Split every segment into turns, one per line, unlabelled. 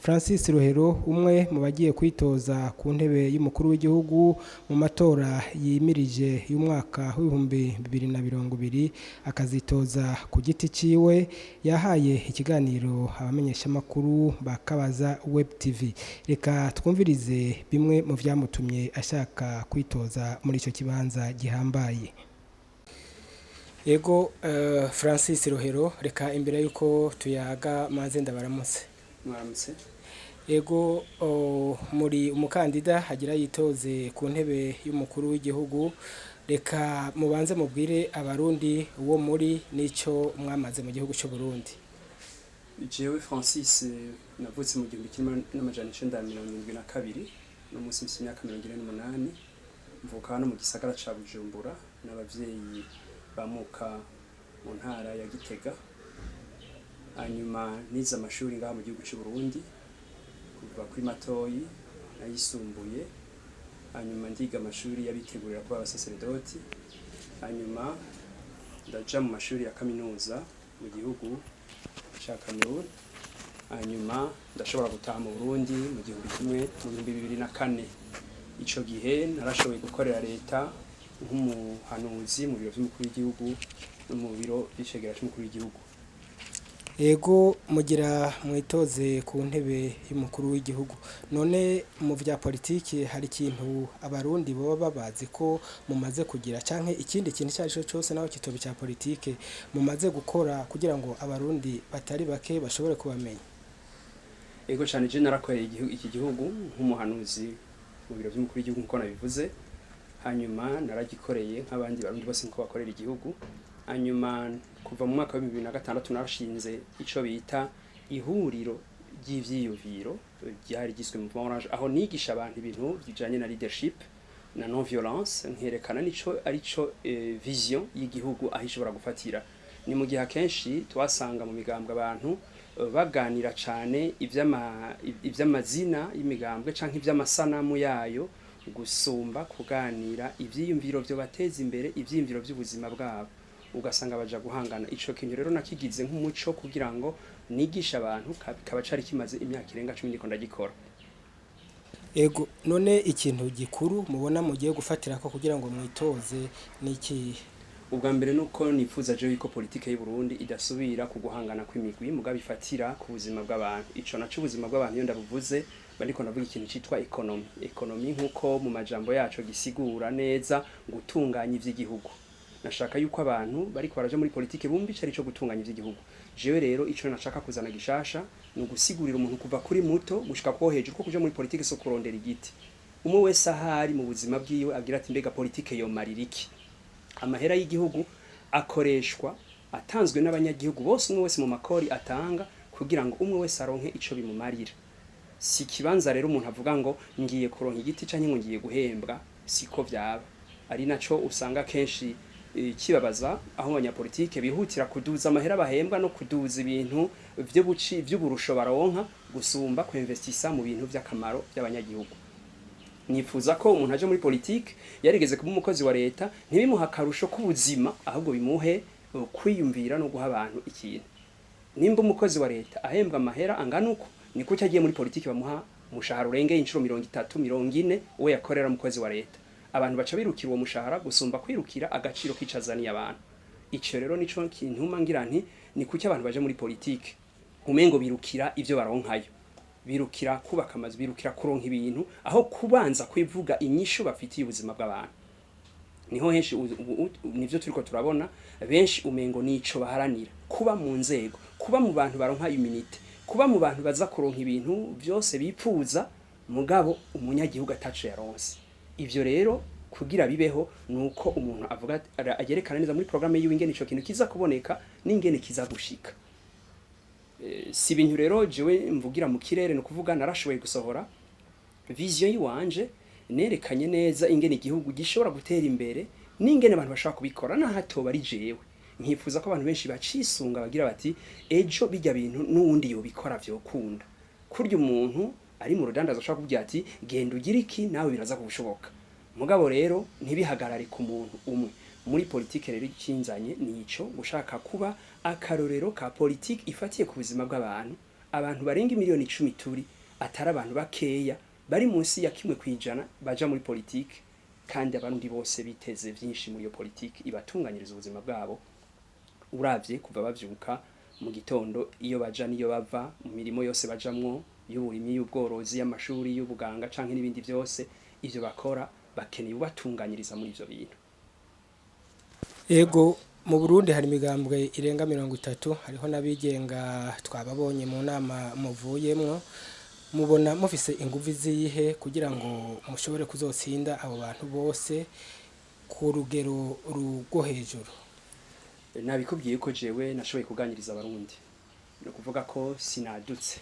Francis Rohero umwe mu bagiye kwitoza ku ntebe y'umukuru w'igihugu mu matora yimirije y'umwaka w'ibihumbi 2020 akazitoza ku giti ciwe yahaye ikiganiro abamenyesha makuru bakabaza Web TV. Reka twumvirize bimwe mu vyamutumye ashaka kwitoza muri ico kibanza gihambaye. Ego Francis Rohero, reka imbere yuko tuyaga maze ndabaramutse.
Mwaramutse.
Ego muri umukandida hagira yitoze ku ntebe y'umukuru w'igihugu, reka mubanze mubwire abarundi uwo muri nico mwamaze mu gihugu cy'u Burundi.
Jewe Francis navutse mu 1972 no musi y'imyaka 48 mvuka hano mu gisagara ca Bujumbura n'abavyeyi bamuka mu ntara ya Gitega. Hanyuma nize amashuri ngaha mu gihugu cy'u Burundi kuva kuri matoyi ayisumbuye, hanyuma ndiga amashuri yabitegurira kuba abasaserdoti, hanyuma ndaja mu mashuri ya kaminuza mu gihugu ca Cameroon, hanyuma ndashobora gutaha mu Burundi mu gihugu kimwe mu 2004. Ico gihe narashoboye gukorera leta nk'umuhanuzi mu biro vy'umukuru w'igihugu no mu biro b'icegera c'umukuru w'igihugu.
Ego mugira mwitoze ku ntebe y'umukuru w'igihugu, none mu vya politiki hari ikintu abarundi baba babazi ko mumaze kugira canke ikindi kintu cyari cyose naho kitobe cya politike mumaze gukora kugira ngo abarundi batari bake bashobore kubamenya?
Ego cyane je narakoreye iki gihugu nk'umuhanuzi mu biro vy'umukuru w'igihugu nko nabivuze, hanyuma naragikoreye nk'abandi barundi bose nko bakorera igihugu. Hanyuma kuva mu mwaka wa 2006 narashinze ico bita ihuriro ry'ivyiyumviro ryari giswe mu Orange, aho nigisha abantu ibintu bijanye na leadership na non violence, nkerekana nico arico vision y'igihugu aho ishobora gufatira. Ni mu gihe akenshi twasanga mu migambwe abantu baganira cane ivy'amazina y'imigambwe canke ivy'amasanamu yayo gusumba kuganira ivyiyumviro byo bateza imbere ivyiyumviro by'ubuzima bwabo, ugasanga baja guhangana. Ico kintu rero nakigize nk'umuco kugira ngo nigisha abantu kaba cari kimaze imyaka irenga 10 ndiko ndagikora.
Ego none ikintu gikuru mubona mugiye gufatira ko kugira ngo mwitoze niki?
Ubwa mbere nuko nifuza je yuko politike y'u Burundi idasubira kuguhangana kw'imigwi mugabe ifatira ku buzima bw'abantu. Ico naco ubuzima bw'abantu iyo ndabuvuze bariko navuga ikintu citwa economy nkuko mu majambo yaco gisigura neza gutunganya ivy'igihugu. Nashaka yuko abantu bariko baraje muri politike bumva ico arico gutunganya ivy'igihugu. Jewe rero ico nashaka kuzana gishasha ni ugusigurira umuntu kuva kuri muto gushika ko hejuru ko kuja muri politike so kurondera igiti. Umwe wese ahari mu buzima bwiwe agira ati mbega politike yo maririki. Amahera y'igihugu akoreshwa atanzwe n'abanyagihugu bose, umwe wese mu makori atanga kugira ngo umwe wese aronke ico bimumarira. Si kibanza rero umuntu avuga ngo ngiye kuronka igiti canke ngo ngiye guhembwa, siko vyaba. Ari naco usanga kenshi kibabaza aho abanyapolitike bihutira kuduza amahera bahembwa no kuduza ibintu vy'uburusho baronka gusumba kuinvestisa mu bintu vy'akamaro by'abanyagihugu. Nifuza ko umuntu aje muri politike yarigeze kuba umukozi wa leta ntibimuha akarusho k'ubuzima, ahubwo bimuhe kwiyumvira no guha abantu ikintu. Nimba umukozi wa leta ahembwa amahera angana uko, niko cyagiye muri politike bamuha umushahara urengeye inshuro 30-40 uwe yakorera umukozi wa leta. Abantu baca birukira uwo mushahara gusumba kwirukira agaciro kicazaniye abantu. Ico rero nico kintu mangira nti ni kuki abantu baje muri politike umengo birukira ivyo baronkayo, birukira kubaka amazu, birukira kuronka ibintu aho kubanza kwivuga inyishu bafitiye ubuzima bw'abantu. Niho henshi nivyo turiko turabona benshi umengo nico baharanira, kuba mu nzego, kuba mu bantu baronka immunity, kuba mu bantu baza kuronka ibintu byose bipfuza mugabo umunyagihugu ataco yaronse. Ivyo rero kugira bibeho nuko umuntu avuga agerekana neza muri programme yiwe ingene ico kintu kiza kuboneka n'ingene kiza gushika. Si ibintu rero jewe mvugira mu kirere no kuvuga narashoboye gusohora vision yiwanje nerekanye neza ingene igihugu gishobora gutera imbere n'ingene abantu bashaka kubikora na hato bari jewe. Nkifuza ko abantu benshi bacisunga bagira bati ejo bijya bintu n'uwundi yo bikora vyo kunda. Kurya umuntu ari mu rudandazo ashaka kugira ati genda ugira iki nawe biraza kubushoboka. Mugabo rero ntibihagarare ku muntu umwe. Muri politike rero ikinzanye nico gushaka kuba akarorero ka politike ifatiye ku buzima bw'abantu, abantu barenga miliyoni 10 turi atari abantu bakeya bari munsi ya 1% baja muri politike, kandi abarundi bose biteze vyinshi muri iyo politike ibatunganyiriza ubuzima bwabo. Uravye kuva bavyuka mu gitondo iyo baja niyo bava mu mirimo yose bajamwo, y'uburimyi, y'ubworozi, y'amashuri, y'ubuganga canke n'ibindi byose, ivyo bakora bakeneye ubatunganyiriza muri ivyo bintu.
Ego mu Burundi hari imigambwe irenga 30, hariho nabigenga twababonye mu nama muvuyemwo. Mubona mufise inguvu zihe kugira ngo mushobore kuzotsinda abo bantu bose ku rugero rwo hejuru?
Nabikubwiye ko jewe nashoboye kuganiriza abarundi, no kuvuga ko sinadutse,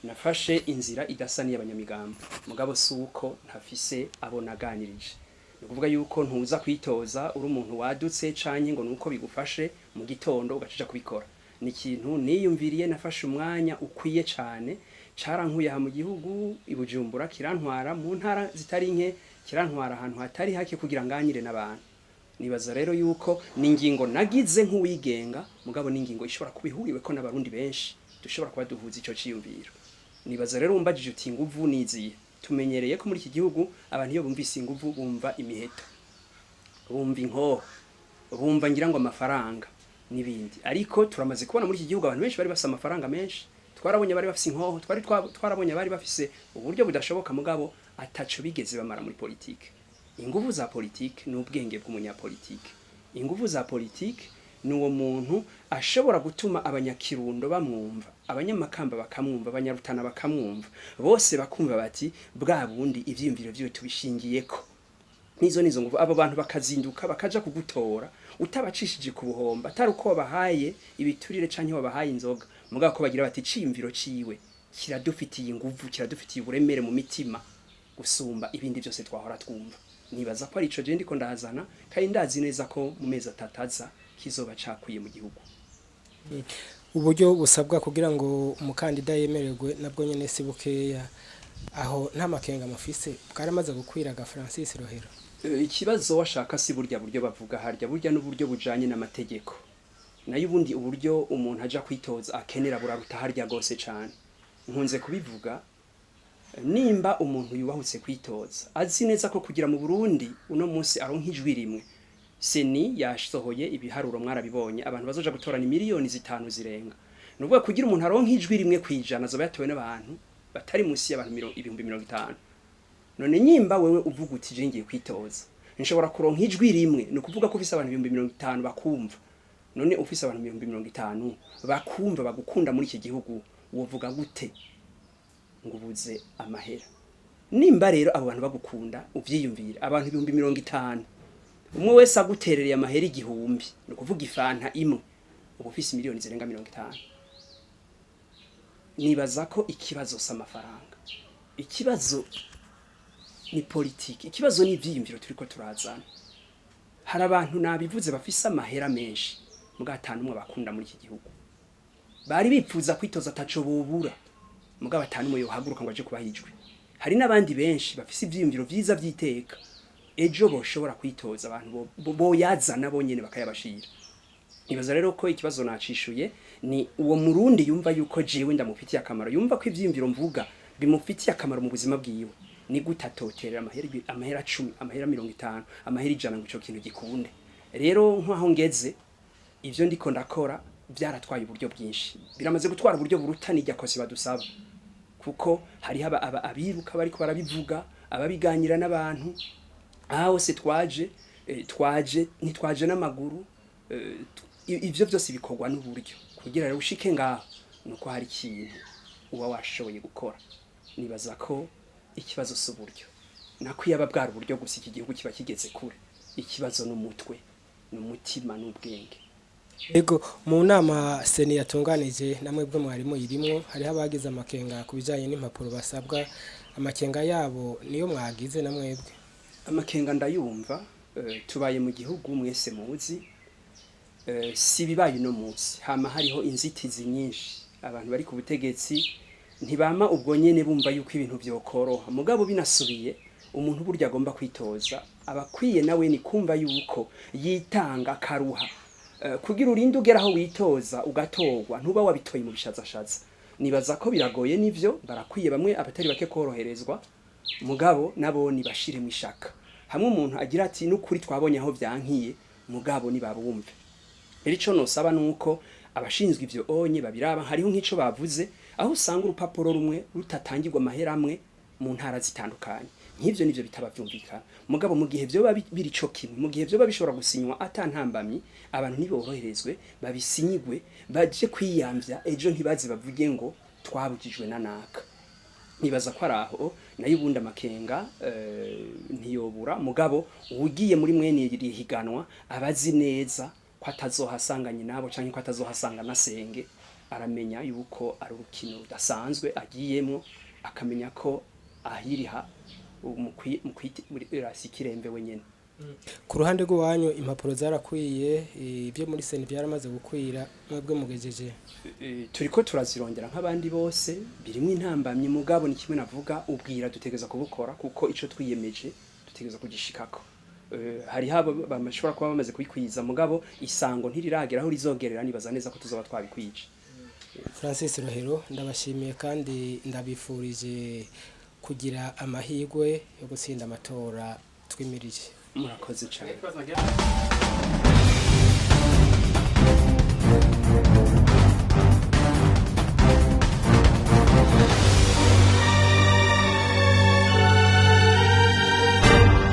nafashe inzira idasa n'iy'abanyamigambo, mugabo suko ntafise abo naganirije. No kuvuga yuko ntuza kwitoza uri umuntu wadutse canke ngo nuko bigufashe mu gitondo ugacija kubikora. Ni ikintu niyumviriye, nafashe umwanya ukwiye cane, carankuye aha mu gihugu ibujumbura, kirantwara mu ntara zitari nke, kirantwara ahantu hatari hake kugira nganyire n'abantu. Nibaza rero yuko ningingo nagize nk'uwigenga, mugabo ningingo ishobora kubihuriwe ko n'abarundi benshi dushobora kuba duhuza ico ciyumviro. Nibaza rero umbajije uti inguvu niziye, tumenyereye ko muri iki gihugu abantu iyo bumvise inguvu bumva imiheto, bumva inkoho, bumva ngira ngo amafaranga n'ibindi. Ariko turamaze kubona muri iki gihugu abantu benshi bari bafise amafaranga menshi, twarabonye bari bafise inkoho, twarabonye bari bafise uburyo budashoboka, mugabo ataco bigeze bamara muri politike. Inguvu za politike ni ubwenge bw'umunyapolitike. Inguvu za politike ni uwo muntu ashobora gutuma abanyakirundo bamwumva, abanyamakamba bakamwumva, abanyarutana bakamwumva, bose bakumva bati bwa bundi ivyiyumviro vyo tubishingiyeko. Nizo nguvu abo bantu bakazinduka bakaja kugutora utabacishije ku buhomba, atari uko wabahaye ibiturire canke wabahaye inzoga, mugabo ko bagira bati ciyumviro ciwe kiradufitiye inguvu, kiradufitiye uburemere mu mitima gusumba ibindi byose twahora twumva. Nibaza ko ari ico je ndiko ndazana, kandi ndazi neza ko mu mezi atataza kizoba cakuye mu gihugu.
Uburyo busabwa kugira ngo umukandida yemererwe nabwo nyene si bukeya, aho nta makenga mufise bwaramaze gukwiraga Francis Rohero.
Ikibazo washaka si burya buryo bavuga harya, burya n'uburyo bujanye n'amategeko. Nayo ubundi uburyo umuntu aja kwitoza akenera buraruta harya gose cane. Nkunze kubivuga, nimba umuntu yubahutse kwitoza azi neza ko kugira mu Burundi uno munsi aronka ijwi rimwe, seni yasohoye ibiharuro mwarabibonye, abantu bazoja gutorana miliyoni 5 zirenga. Nuvuga kugira umuntu aronka ijwi rimwe kwijana azoba yatowe n'abantu batari munsi y'abantu 50,000. None nyimba wewe uvuga uti je ngiye kwitoza, nshobora kuronka ijwi rimwe, no kuvuga ko ufise abantu 50,000 bakumva. None ufise abantu 50,000 bakumva bagukunda muri iki gihugu, wovuga gute ngubuze amahera? Nimba rero abo bantu bagukunda uvyiyumvira, abantu 50,000 umwe wese aguterereye amahera 1,000, no kuvuga ifanta imwe, ubu ufise miliyoni zirenga 50. Nibaza ko ikibazo s'amafaranga, ikibazo ni politiki, ikibazo ni ivyiyumviro turiko turazana. Hari abantu nabivuze bafise amahera menshi, muga atanumwe bakunda muri iki gihugu, bari bipfuza kwitoza ataco bobura, muga atanumwe yohaguruka ngo aje kubahijwe. Hari n'abandi benshi bafise ivyiyumviro vyiza vyiteka, ejo boshobora kwitoza, abantu boyazana bonyene bakayabashira. Nibaza rero ko ikibazo nacishuye ni uwo murundi yumva yuko jewe ndamufitiye akamaro, yumva ko ivyiyumviro mvuga bimufitiye akamaro mu buzima bwiwe, ni gutatoterera amahera 10, amahera 50, amahera 100 ngo ico kintu gikunde. Rero nkaho ngeze ivyo ndiko ndakora byaratwaye uburyo bwinshi, biramaze gutwara uburyo buruta n'ijya kose badusaba, kuko hari abiruka bariko barabivuga, ababiganira n'abantu, aho se twaje ntitwaje n'amaguru. Ivyo byose bikorwa n'uburyo kugira rero ushike ngaho nuko hari ikintu uba washoboye gukora. Nibaza ko ikibazo s'uburyo, nakwiyaba bwara uburyo gusa iki gihugu kiba kigeze kure. Ikibazo n'umutwe, n'umutima, n'ubwenge.
Ego mu nama seni yatunganije namwe bwo mwarimo yirimwo, hari abagize amakenga kubijanye n'impapuro basabwa, amakenga yabo niyo mwagize namwebwe?
Amakenga ndayumva, tubaye mu gihugu mwese muzi, si bibaye no munsi, hama hariho inzitizi nyinshi. Abantu bari ku butegetsi ntibama ubwo nyene bumva yuko ibintu byokoroha, mugabo binasubiye umuntu burya agomba kwitoza, abakwiye nawe ni kumva yuko yitanga karuha, kugira urinde ugeraho witoza ugatorwa, ntuba wabitoye mu bishazashaza. nibaza ko biragoye nivyo barakwiye bamwe abatari bake koroherezwa mugabo nabo nibashire mu ishaka hamwe umuntu agira ati n'ukuri twabonye aho byankiye mugabo nibabumve rero ico nosaba nuko abashinzwe ivyo onye babiraba hariho nk'ico bavuze aho usanga urupapuro rumwe rutatangirwa amahera amwe mu ntara zitandukanye nk'ivyo nivyo bitaba vyumvikana mugabo mu gihe vyo biri co kimwe mu gihe vyo babishobora gusinywa atantambamyi abantu niboroherezwe babisinyigwe baje kwiyamvya ejo ntibazi bavuge ngo twabujijwe nanaka nibaza ko araho nayo ubundi amakenga ntiyobura mugabo ugiye muri mwene higanwa abazi neza ko atazohasanganye nabo canke ko atazohasanga nasenge aramenya yuko ari urukino rudasanzwe agiyemo akamenya ko ahiriha muri kirembe wenyene
ku ruhande rw'uwanyu impapuro zarakwiye ibyo muri seni byaramaze gukwira mwebwe mugejeje
turiko turazirondera nk'abandi bose birimo intambamye mugabo ni kimwe navuga ubwira dutegeza kubukora kuko ico twiyemeje dutegeza kugishikako hari habo bamashobora kuba bamaze kwikwiza mugabo isango ntiriragera aho rizogerera nibaza neza ko tuzoba twabikwije.
Francis Rohero ndabashimiye kandi ndabifurije kugira amahirwe yo gutsinda amatora twimirije.
Murakoze cyane.